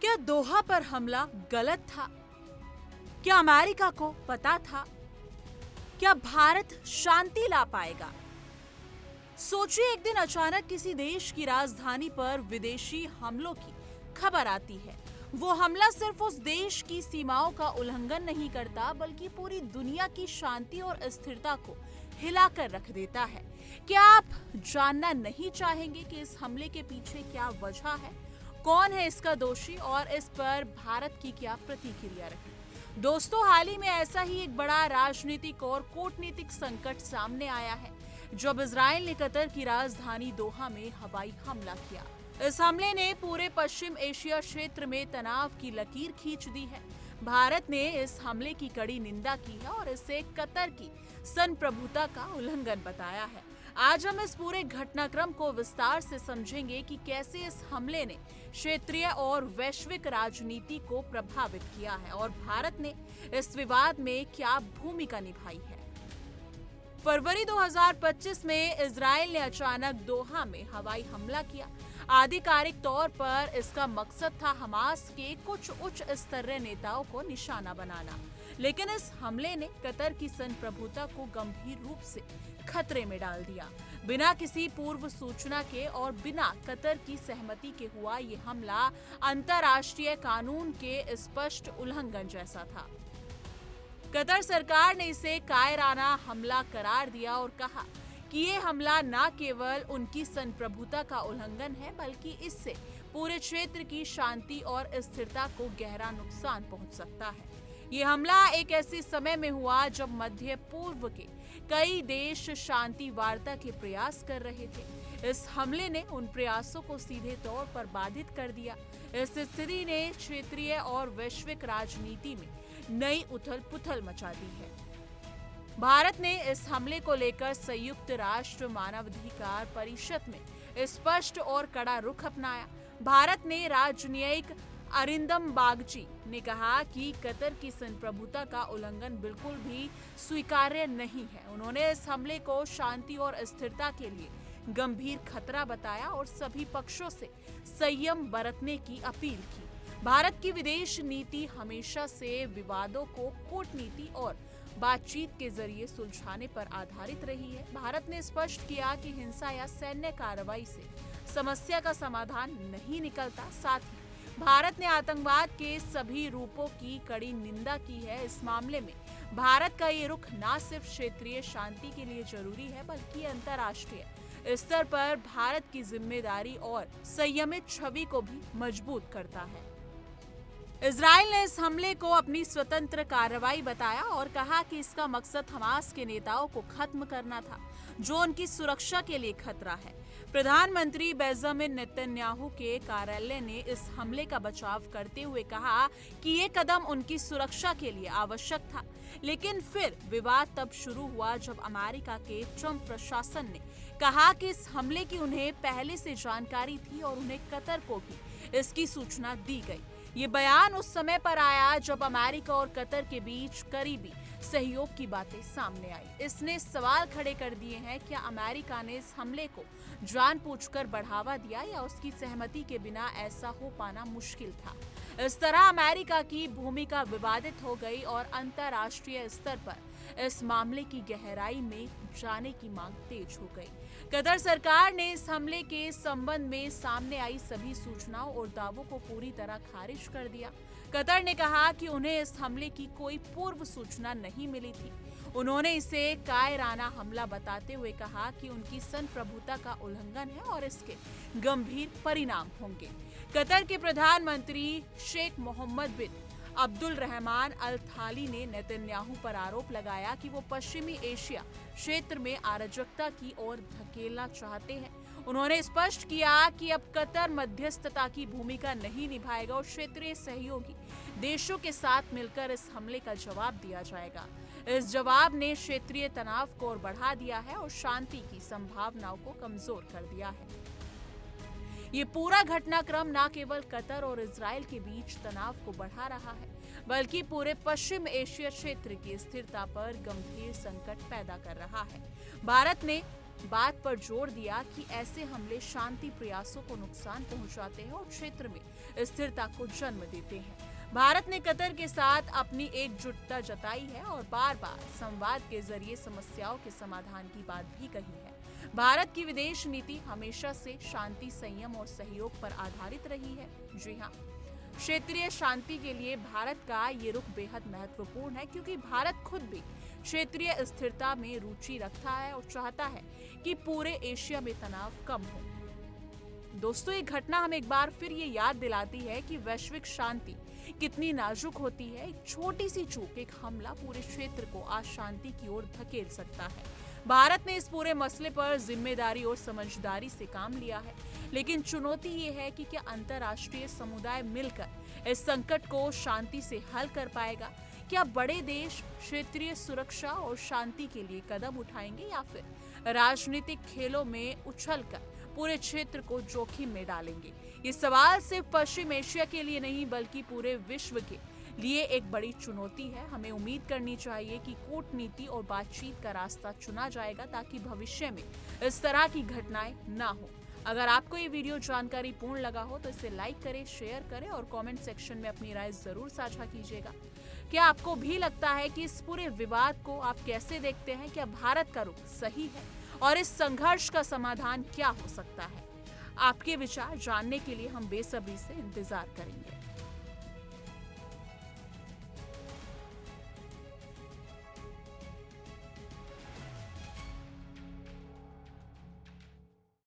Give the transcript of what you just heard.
क्या दोहा पर हमला गलत था? क्या अमेरिका को पता था? क्या भारत शांति ला पाएगा? सोचिए, एक दिन अचानक किसी देश की राजधानी पर विदेशी हमलों की खबर आती है। वो हमला सिर्फ उस देश की सीमाओं का उल्लंघन नहीं करता, बल्कि पूरी दुनिया की शांति और स्थिरता को हिलाकर रख देता है। क्या आप जानना नहीं चाहेंगे कि इस हमले के पीछे क्या वजह है? कौन है इसका दोषी और इस पर भारत की क्या प्रतिक्रिया रही? दोस्तों, हाल ही में ऐसा ही एक बड़ा राजनीतिक और कूटनीतिक संकट सामने आया है, जब इजराइल ने कतर की राजधानी दोहा में हवाई हमला किया। इस हमले ने पूरे पश्चिम एशिया क्षेत्र में तनाव की लकीर खींच दी है। भारत ने इस हमले की कड़ी निंदा की है और इसे कतर की संप्रभुता का उल्लंघन बताया है। आज हम इस पूरे घटनाक्रम को विस्तार से समझेंगे कि कैसे इस हमले ने क्षेत्रीय और वैश्विक राजनीति को प्रभावित किया है और भारत ने इस विवाद में क्या भूमिका निभाई है। फरवरी 2025 में इजराइल ने अचानक दोहा में हवाई हमला किया। आधिकारिक तौर पर इसका मकसद था हमास के कुछ उच्च स्तरीय नेताओं को निशाना बनाना, लेकिन इस हमले ने कतर की संप्रभुता को गंभीर रूप से खतरे में डाल दिया। बिना किसी पूर्व सूचना के और बिना कतर की सहमति के हुआ ये हमला अंतर्राष्ट्रीय कानून के स्पष्ट उल्लंघन जैसा था। कतर सरकार ने इसे कायराना हमला करार दिया और कहा कि ये हमला न केवल उनकी संप्रभुता का उल्लंघन है, बल्कि इससे पूरे क्षेत्र की शांति और स्थिरता को गहरा नुकसान पहुंच सकता है। ये हमला एक ऐसे समय में हुआ जब मध्य पूर्व के कई देश शांति वार्ता के प्रयास कर रहे थे। इस हमले ने उन प्रयासों को सीधे तौर पर बाधित कर दिया। इस स्थिति ने क्षेत्रीय और वैश्विक राजनीति में नई उथल-पुथल मचा दी है। भारत ने इस हमले को लेकर संयुक्त राष्ट्र मानवाधिकार परिषद में स्पष्ट और कड़ा रुख अपनाया। भारत ने राजनयिक अरिंदम बागची ने कहा कि कतर की संप्रभुता का उल्लंघन बिल्कुल भी स्वीकार्य नहीं है। उन्होंने इस हमले को शांति और स्थिरता के लिए गंभीर खतरा बताया और सभी पक्षों से संयम बरतने की अपील की। भारत की विदेश नीति हमेशा से विवादों को कूटनीति और बातचीत के जरिए सुलझाने पर आधारित रही है। भारत ने स्पष्ट किया कि हिंसा या सैन्य कार्रवाई से समस्या का समाधान नहीं निकलता। साथ ही भारत ने आतंकवाद के सभी रूपों की कड़ी निंदा की है। इस मामले में भारत का ये रुख न सिर्फ क्षेत्रीय शांति के लिए जरूरी है, बल्कि अंतर्राष्ट्रीय स्तर पर भारत की जिम्मेदारी और संयमित छवि को भी मजबूत करता है। इजराइल ने इस हमले को अपनी स्वतंत्र कार्रवाई बताया और कहा कि इसका मकसद हमास के नेताओं को खत्म करना था, जो उनकी सुरक्षा के लिए खतरा है। प्रधानमंत्री बेंजामिन नेतन्याहू के कार्यालय ने इस हमले का बचाव करते हुए कहा कि ये कदम उनकी सुरक्षा के लिए आवश्यक था। लेकिन फिर विवाद तब शुरू हुआ जब अमेरिका के ट्रंप प्रशासन ने कहा कि इस हमले की उन्हें पहले से जानकारी थी और उन्हें कतर को भी इसकी सूचना दी गई। ये बयान उस समय पर आया जब अमेरिका और कतर के बीच करीबी सहयोग की बातें सामने आई। इसने सवाल खड़े कर दिए हैं, क्या अमेरिका ने इस हमले को जानबूझकर बढ़ावा दिया या उसकी सहमति के बिना ऐसा हो पाना मुश्किल था। इस तरह अमेरिका की भूमिका विवादित हो गई और अंतर्राष्ट्रीय स्तर पर इस मामले की गहराई में जाने की मांग तेज हो गई। कतर सरकार ने इस हमले के संबंध में सामने आई सभी सूचनाओं और दावों को पूरी तरह खारिज कर दिया। कतर ने कहा कि उन्हें इस हमले की कोई पूर्व सूचना नहीं मिली थी। उन्होंने इसे कायराना हमला बताते हुए कहा कि उनकी संप्रभुता का उल्लंघन है और इसके गंभीर परिणाम होंगे। कतर के प्रधानमंत्री शेख मोहम्मद बिन अब्दुल रहमान अल थानी ने नेतन्याहू पर आरोप लगाया कि वो पश्चिमी एशिया क्षेत्र में अराजकता की ओर धकेलना चाहते हैं। उन्होंने स्पष्ट किया कि अब कतर मध्यस्थता की भूमिका नहीं निभाएगा और क्षेत्रीय सहयोगी देशों के साथ मिलकर इस हमले का जवाब दिया जाएगा। इस जवाब ने क्षेत्रीय तनाव को और बढ़ा दिया है और शांति की संभावनाओं को कमजोर कर दिया है। ये पूरा घटनाक्रम न केवल कतर और इजराइल के बीच तनाव को बढ़ा रहा है, बल्कि पूरे पश्चिम एशिया क्षेत्र की स्थिरता पर गंभीर संकट पैदा कर रहा है। भारत ने बात पर जोर दिया कि ऐसे हमले शांति प्रयासों को नुकसान पहुंचाते हैं और क्षेत्र में स्थिरता को जन्म देते हैं। भारत ने कतर के साथ अपनी एकजुटता जताई है और बार बार संवाद के जरिए समस्याओं के समाधान की बात भी कही है। भारत की विदेश नीति हमेशा से शांति, संयम और सहयोग पर आधारित रही है। जी हाँ, क्षेत्रीय शांति के लिए भारत का ये रुख बेहद महत्वपूर्ण है, क्योंकि भारत खुद भी क्षेत्रीय स्थिरता में रुचि रखता है और चाहता है कि पूरे एशिया में तनाव कम हो। दोस्तों, ये घटना हमें एक बार फिर ये याद दिलाती है कि वैश्विक शांति कितनी नाजुक होती है। एक छोटी सी चूक, एक हमला पूरे क्षेत्र को अशांति की ओर धकेल सकता है। भारत ने इस पूरे मसले पर जिम्मेदारी और समझदारी से काम लिया है, लेकिन चुनौती ये है कि क्या अंतर्राष्ट्रीय समुदाय मिलकर इस संकट को शांति से हल कर पाएगा? क्या बड़े देश क्षेत्रीय सुरक्षा और शांति के लिए कदम उठाएंगे या फिर राजनीतिक खेलों में उछलकर पूरे क्षेत्र को जोखिम में डालेंगे? ये सवाल सिर्फ पश्चिम एशिया के लिए नहीं बल्कि पूरे विश्व के लिए एक बड़ी चुनौती है। हमें उम्मीद करनी चाहिए कि कूटनीति और बातचीत का रास्ता चुना जाएगा ताकि भविष्य में इस तरह की घटनाएं ना हो। अगर आपको ये वीडियो जानकारी पूर्ण लगा हो तो इसे लाइक करें, शेयर करें और कमेंट सेक्शन में अपनी राय जरूर साझा कीजिएगा। क्या आपको भी लगता है कि इस पूरे विवाद को आप कैसे देखते हैं? क्या भारत का रुख सही है और इस संघर्ष का समाधान क्या हो सकता है? आपके विचार जानने के लिए हम बेसब्री से इंतजार करेंगे।